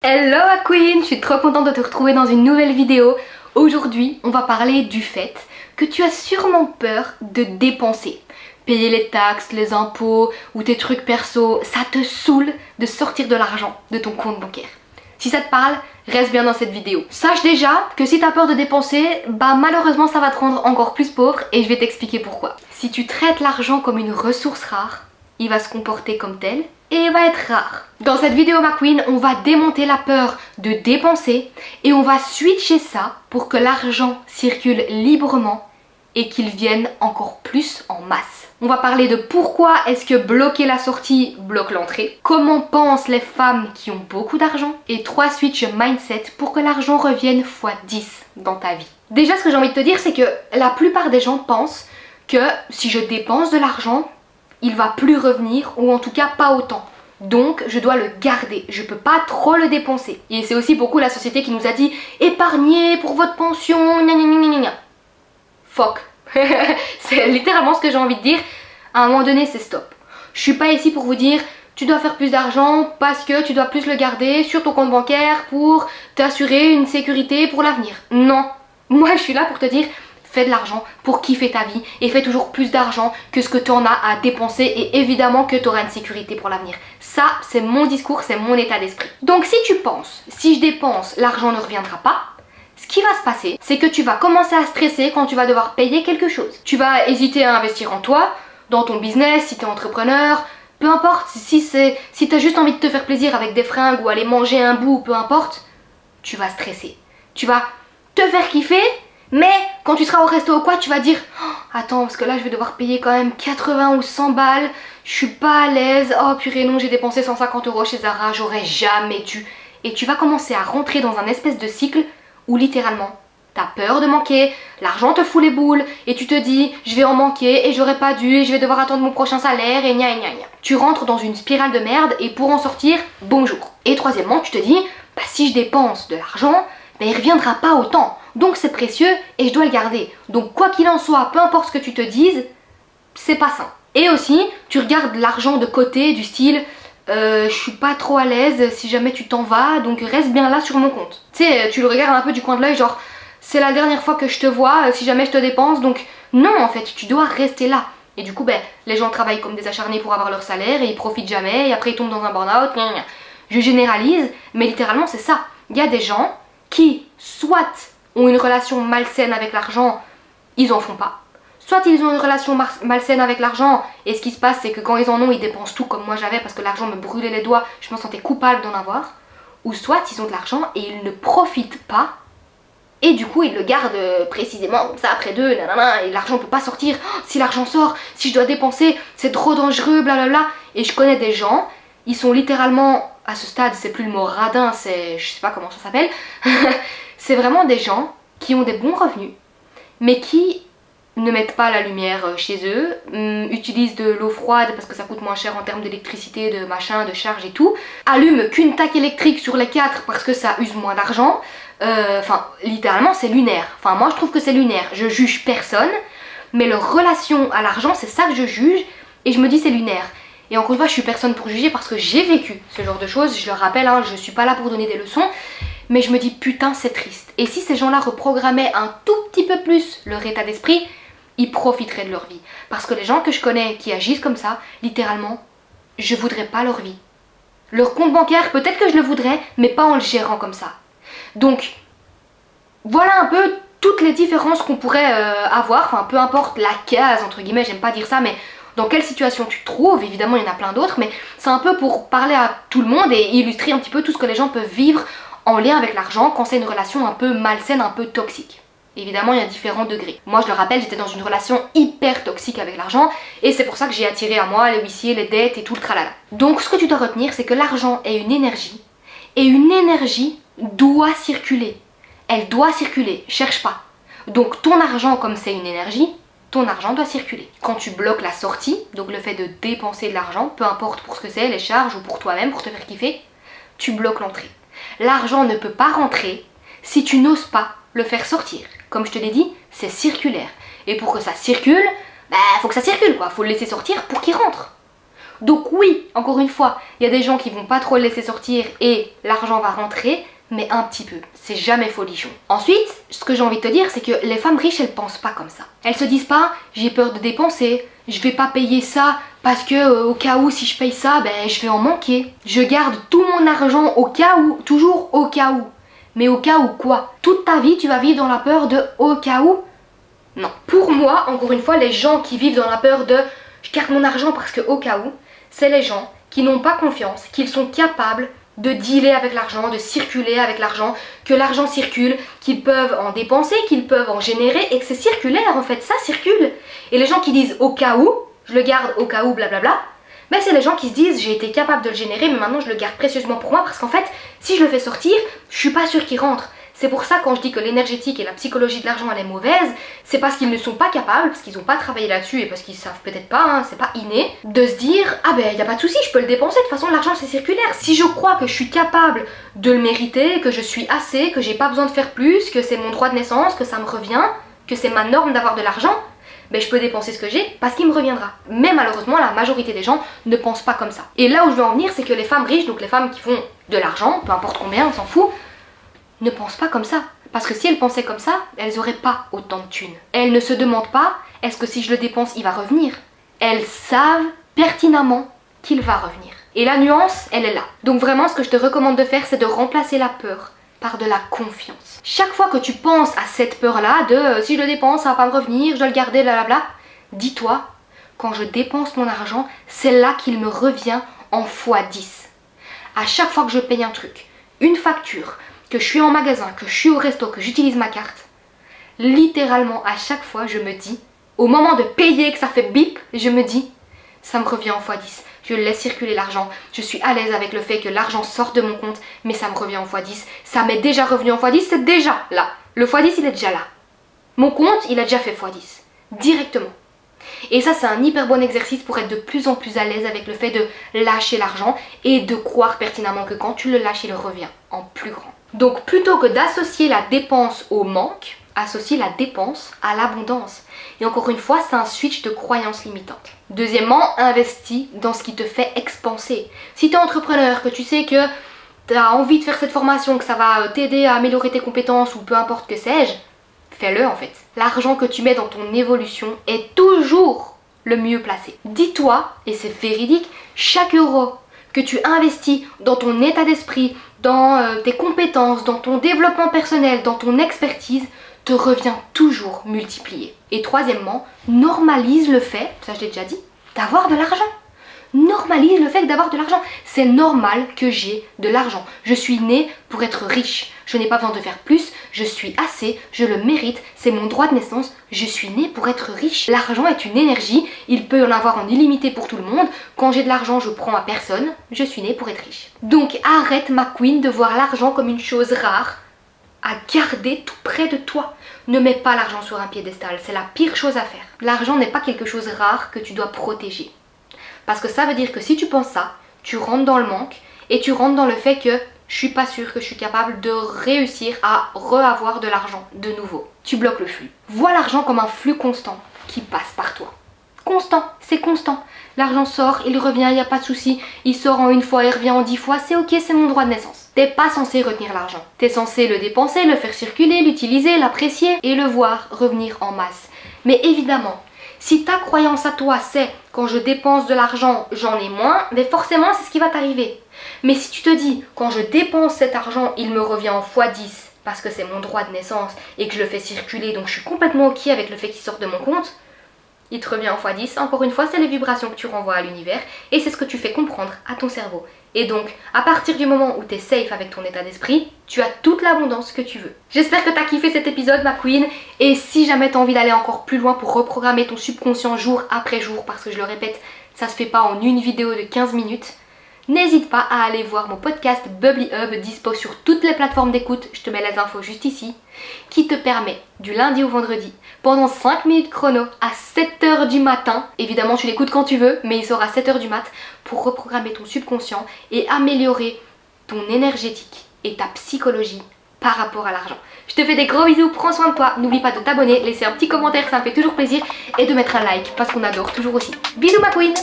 Hello ma queen, je suis trop contente de te retrouver dans une nouvelle vidéo. Aujourd'hui, on va parler du fait que tu as sûrement peur de dépenser. Payer les taxes, les impôts ou tes trucs perso, ça te saoule de sortir de l'argent de ton compte bancaire. Si ça te parle, reste bien dans cette vidéo. Sache déjà que si tu as peur de dépenser, malheureusement ça va te rendre encore plus pauvre et je vais t'expliquer pourquoi. Si tu traites l'argent comme une ressource rare, il va se comporter comme tel et il va être rare. Dans cette vidéo ma queen, on va démonter la peur de dépenser et on va switcher ça pour que l'argent circule librement et qu'il vienne encore plus en masse. On va parler de pourquoi est-ce que bloquer la sortie bloque l'entrée, comment pensent les femmes qui ont beaucoup d'argent et 3 switches mindset pour que l'argent revienne x10 dans ta vie. Déjà ce que j'ai envie de te dire c'est que la plupart des gens pensent que si je dépense de l'argent, il va plus revenir ou en tout cas pas autant. Donc je dois le garder, je peux pas trop le dépenser. Et c'est aussi beaucoup la société qui nous a dit épargnez pour votre pension, gna gna gna gna gna. Fuck. C'est littéralement ce que j'ai envie de dire. À un moment donné c'est stop. Je suis pas ici pour vous dire tu dois faire plus d'argent parce que tu dois plus le garder sur ton compte bancaire pour t'assurer une sécurité pour l'avenir. Non, moi je suis là pour te dire fais de l'argent pour kiffer ta vie et fais toujours plus d'argent que ce que tu en as à dépenser et évidemment que tu auras une sécurité pour l'avenir. Ça, c'est mon discours, c'est mon état d'esprit. Donc si tu penses, si je dépense, l'argent ne reviendra pas, ce qui va se passer, c'est que tu vas commencer à stresser quand tu vas devoir payer quelque chose. Tu vas hésiter à investir en toi, dans ton business, si tu es entrepreneur, peu importe, si tu as juste envie de te faire plaisir avec des fringues ou aller manger un bout, peu importe, tu vas stresser. Tu vas te faire kiffer. Mais quand tu seras au resto ou quoi, tu vas dire oh, attends, parce que là je vais devoir payer quand même 80 ou 100 balles, je suis pas à l'aise, oh purée non, j'ai dépensé 150 € chez Zara, j'aurais jamais dû. Et tu vas commencer à rentrer dans un espèce de cycle où littéralement t'as peur de manquer, l'argent te fout les boules et tu te dis je vais en manquer et j'aurais pas dû et je vais devoir attendre mon prochain salaire et gna gna gna. Tu rentres dans une spirale de merde et pour en sortir, bonjour. Et troisièmement, tu te dis si je dépense de l'argent, il reviendra pas autant. Donc c'est précieux et je dois le garder. Donc quoi qu'il en soit, peu importe ce que tu te dises, c'est pas sain. Et aussi, tu regardes l'argent de côté du style je suis pas trop à l'aise si jamais tu t'en vas, donc reste bien là sur mon compte. Tu sais, tu le regardes un peu du coin de l'œil, genre c'est la dernière fois que je te vois, si jamais je te dépense, donc non en fait, tu dois rester là. Et du coup, les gens travaillent comme des acharnés pour avoir leur salaire et ils profitent jamais et après ils tombent dans un burn-out. Je généralise, mais littéralement c'est ça. Il y a des gens qui soit ont une relation malsaine avec l'argent, ils en font pas. Soit ils ont une relation malsaine avec l'argent et ce qui se passe c'est que quand ils en ont, ils dépensent tout comme moi j'avais parce que l'argent me brûlait les doigts, je me sentais coupable d'en avoir. Ou soit ils ont de l'argent et ils ne profitent pas et du coup ils le gardent précisément comme ça après d'eux, nanana, et l'argent peut pas sortir. Oh, si l'argent sort, si je dois dépenser, c'est trop dangereux, blablabla. Et je connais des gens, ils sont littéralement, à ce stade c'est plus le mot radin, c'est, je sais pas comment ça s'appelle, c'est vraiment des gens qui ont des bons revenus, mais qui ne mettent pas la lumière chez eux, utilisent de l'eau froide parce que ça coûte moins cher en termes d'électricité, de machin, de charge et tout, allument qu'une taque électrique sur les 4 parce que ça use moins d'argent, littéralement c'est lunaire. Enfin moi je trouve que c'est lunaire, je juge personne, mais leur relation à l'argent c'est ça que je juge et je me dis c'est lunaire. Et encore une fois je suis personne pour juger parce que j'ai vécu ce genre de choses, je le rappelle, je suis pas là pour donner des leçons. Mais je me dis putain c'est triste. Et si ces gens-là reprogrammaient un tout petit peu plus leur état d'esprit, ils profiteraient de leur vie. Parce que les gens que je connais qui agissent comme ça, littéralement, je voudrais pas leur vie. Leur compte bancaire, peut-être que je le voudrais, mais pas en le gérant comme ça. Donc, voilà un peu toutes les différences qu'on pourrait avoir. Enfin, peu importe la case, entre guillemets, j'aime pas dire ça, mais dans quelle situation tu te trouves. Évidemment, il y en a plein d'autres, mais c'est un peu pour parler à tout le monde et illustrer un petit peu tout ce que les gens peuvent vivre en lien avec l'argent quand c'est une relation un peu malsaine, un peu toxique. Évidemment, il y a différents degrés. Moi, je le rappelle, j'étais dans une relation hyper toxique avec l'argent et c'est pour ça que j'ai attiré à moi les huissiers, les dettes et tout le tralala. Donc, ce que tu dois retenir, c'est que l'argent est une énergie et une énergie doit circuler. Elle doit circuler, cherche pas. Donc, ton argent, comme c'est une énergie, ton argent doit circuler. Quand tu bloques la sortie, donc le fait de dépenser de l'argent, peu importe pour ce que c'est, les charges ou pour toi-même, pour te faire kiffer, tu bloques l'entrée. L'argent ne peut pas rentrer si tu n'oses pas le faire sortir. Comme je te l'ai dit, c'est circulaire. Et pour que ça circule, faut que ça circule quoi. Faut le laisser sortir pour qu'il rentre. Donc oui, encore une fois, il y a des gens qui vont pas trop le laisser sortir et l'argent va rentrer, mais un petit peu, c'est jamais folichon. Ensuite, ce que j'ai envie de te dire, c'est que les femmes riches, elles pensent pas comme ça. Elles se disent pas, j'ai peur de dépenser, je vais pas payer ça parce que au cas où si je paye ça, ben je vais en manquer. Je garde tout mon argent au cas où, toujours au cas où. Mais au cas où quoi? Toute ta vie, tu vas vivre dans la peur de au cas où? Non. Pour moi, encore une fois, les gens qui vivent dans la peur de je garde mon argent parce que au cas où, c'est les gens qui n'ont pas confiance, qu'ils sont capables de dealer avec l'argent, de circuler avec l'argent, que l'argent circule, qu'ils peuvent en dépenser, qu'ils peuvent en générer et que c'est circulaire en fait, ça circule. Et les gens qui disent au cas où, je le garde au cas où, blablabla, ben c'est les gens qui se disent j'ai été capable de le générer mais maintenant je le garde précieusement pour moi parce qu'en fait, si je le fais sortir, je suis pas sûre qu'il rentre. C'est pour ça quand je dis que l'énergétique et la psychologie de l'argent elle est mauvaise, c'est parce qu'ils ne sont pas capables, parce qu'ils n'ont pas travaillé là-dessus et parce qu'ils savent peut-être pas, hein, c'est pas inné, de se dire ah ben y a pas de souci, je peux le dépenser, de toute façon l'argent c'est circulaire. Si je crois que je suis capable de le mériter, que je suis assez, que j'ai pas besoin de faire plus, que c'est mon droit de naissance, que ça me revient, que c'est ma norme d'avoir de l'argent, ben je peux dépenser ce que j'ai parce qu'il me reviendra. Mais malheureusement, la majorité des gens ne pensent pas comme ça. Et là où je veux en venir, c'est que les femmes riches, donc les femmes qui font de l'argent, peu importe combien, on s'en fout, ne pensent pas comme ça. Parce que si elles pensaient comme ça, elles n'auraient pas autant de thunes. Elles ne se demandent pas, est-ce que si je le dépense, il va revenir? Elles savent pertinemment qu'il va revenir. Et la nuance, elle est là. Donc vraiment, ce que je te recommande de faire, c'est de remplacer la peur par de la confiance. Chaque fois que tu penses à cette peur-là de si je le dépense, ça va pas me revenir, je dois le garder, blablabla, dis-toi, quand je dépense mon argent, c'est là qu'il me revient en x10. À chaque fois que je paye un truc, une facture, que je suis en magasin, que je suis au resto, que j'utilise ma carte, littéralement à chaque fois je me dis, au moment de payer que ça fait bip, je me dis, ça me revient en x10. Je laisse circuler l'argent, je suis à l'aise avec le fait que l'argent sorte de mon compte, mais ça me revient en x10. Ça m'est déjà revenu en x10, c'est déjà là. Le x10 il est déjà là. Mon compte il a déjà fait x10, directement. Et ça c'est un hyper bon exercice pour être de plus en plus à l'aise avec le fait de lâcher l'argent et de croire pertinemment que quand tu le lâches il revient en plus grand. Donc plutôt que d'associer la dépense au manque, associe la dépense à l'abondance. Et encore une fois, c'est un switch de croyances limitantes. Deuxièmement, investis dans ce qui te fait expanser. Si tu es entrepreneur, que tu sais que tu as envie de faire cette formation, que ça va t'aider à améliorer tes compétences ou peu importe que sais-je, fais-le en fait. L'argent que tu mets dans ton évolution est toujours le mieux placé. Dis-toi, et c'est véridique, chaque euro que tu investis dans ton état d'esprit, dans tes compétences, dans ton développement personnel, dans ton expertise, te revient toujours multiplié. Et troisièmement, normalise le fait, ça je l'ai déjà dit, d'avoir de l'argent. Normalise le fait d'avoir de l'argent. C'est normal que j'ai de l'argent. Je suis née pour être riche. Je n'ai pas besoin de faire plus. Je suis assez. Je le mérite. C'est mon droit de naissance. Je suis née pour être riche. L'argent est une énergie. Il peut y en avoir en illimité pour tout le monde. Quand j'ai de l'argent, je prends à personne. Je suis née pour être riche. Donc arrête, ma queen, de voir l'argent comme une chose rare à garder tout près de toi. Ne mets pas l'argent sur un piédestal. C'est la pire chose à faire. L'argent n'est pas quelque chose de rare que tu dois protéger. Parce que ça veut dire que si tu penses ça, tu rentres dans le manque et tu rentres dans le fait que je suis pas sûre que je suis capable de réussir à re-avoir de l'argent de nouveau. Tu bloques le flux. Vois l'argent comme un flux constant qui passe par toi. Constant, c'est constant. L'argent sort, il revient, il n'y a pas de souci. Il sort en une fois, il revient en 10 fois, c'est ok, c'est mon droit de naissance. T'es pas censé retenir l'argent. T'es censé le dépenser, le faire circuler, l'utiliser, l'apprécier et le voir revenir en masse. Mais évidemment, si ta croyance à toi c'est quand je dépense de l'argent, j'en ai moins, mais forcément c'est ce qui va t'arriver. Mais si tu te dis quand je dépense cet argent, il me revient en x10 parce que c'est mon droit de naissance et que je le fais circuler, donc je suis complètement ok avec le fait qu'il sorte de mon compte, il te revient en x10. Encore une fois, c'est les vibrations que tu renvoies à l'univers et c'est ce que tu fais comprendre à ton cerveau. Et donc, à partir du moment où tu es safe avec ton état d'esprit, tu as toute l'abondance que tu veux. J'espère que tu as kiffé cet épisode, ma queen. Et si jamais tu as envie d'aller encore plus loin pour reprogrammer ton subconscient jour après jour, parce que je le répète, ça se fait pas en une vidéo de 15 minutes, n'hésite pas à aller voir mon podcast Bubbly Hub, dispo sur toutes les plateformes d'écoute, je te mets les infos juste ici, qui te permet du lundi au vendredi, pendant 5 minutes chrono, à 7h du matin, évidemment tu l'écoutes quand tu veux, mais il sort à 7h du mat, pour reprogrammer ton subconscient et améliorer ton énergétique et ta psychologie par rapport à l'argent. Je te fais des gros bisous, prends soin de toi, n'oublie pas de t'abonner, laisser un petit commentaire, ça me fait toujours plaisir, et de mettre un like, parce qu'on adore toujours aussi. Bisous ma queen!